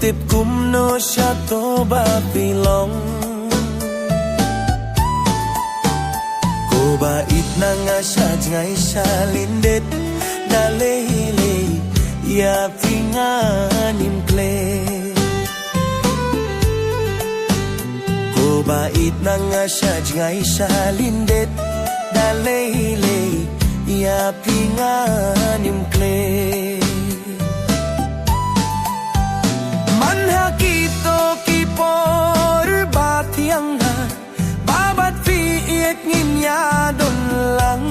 tiếp cum no sa to ba pilong Ko ba it na nga sa ngay sa lindet Dalele ya pinganim kle Ko ba it na nga sa ngay sa lindet Dalele ya pinganim kle Manhakito kipor batiang ha Babat piit nginyadon lang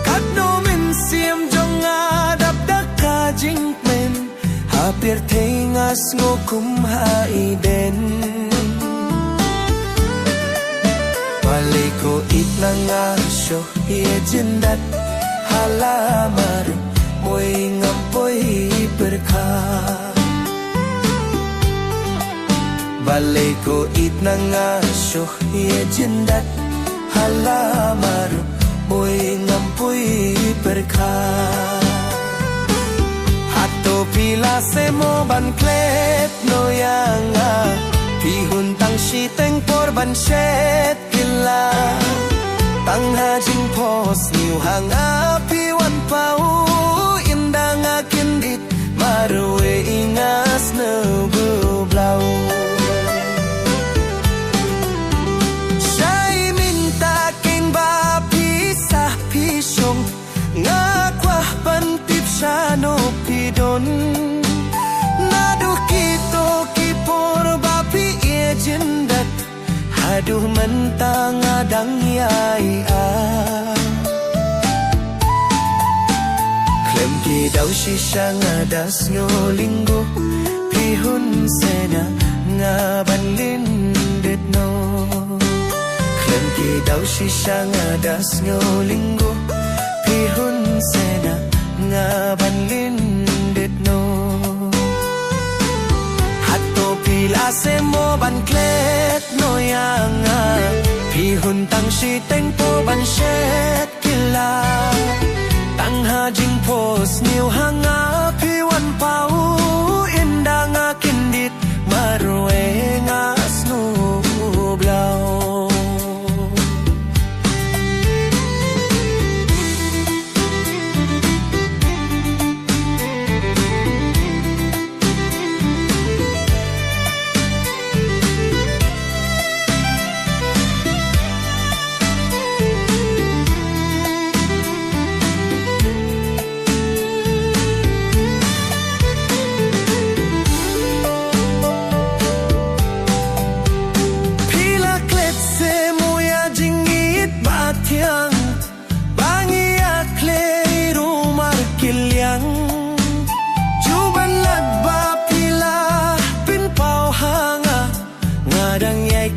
Kadnomen siyam jong adapdak ka jingmen Hapir tengas ngukum haiden Paliko it na nga syo jendat Halamar moy ngampoy berka Balay ko it na nga syo jendat Halamar moy ngampoy berka Hato pila se mo banklet no yanga Pihuntang siteng por banset kila Tangha jing pos niu hanga piwan pau Indah nga kindit marwe ingas na bublaw Siya'y minta king ba pisah pisyong Nga kwah pantip siya no pidon Naduh kito kipor ba pi jendat Aduh mentang adang yai Klem ki daw sisya nga das ngolinggo Pihun sena nga banlindet no Klem ki daw sisya nga das ngolinggo Pihun sena nga banlindet no Pila se mo banklet no yanga Pihuntang siteng po banset kila Tangha jing pos niu hanga piwan pau Indah nga kindit marwe nga snublaw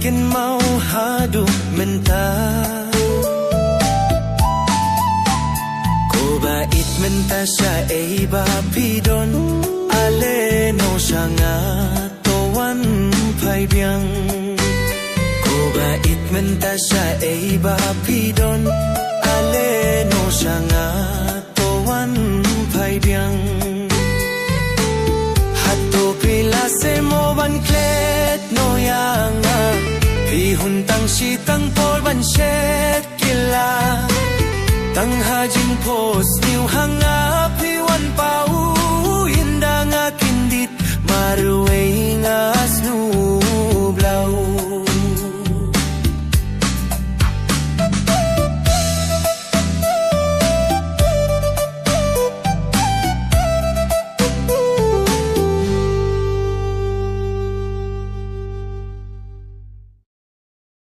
Ken mau hadu menta Ko bait menta siya ay bapidon Ale no siya nga towan pay biyang Ko bait menta siya ay bapidon Ale no siya nga towan pay biyang Hato pila se mo banklet no yanga Pihuntang sitang por banset kila Tangha jing pos niu hanga piwan pau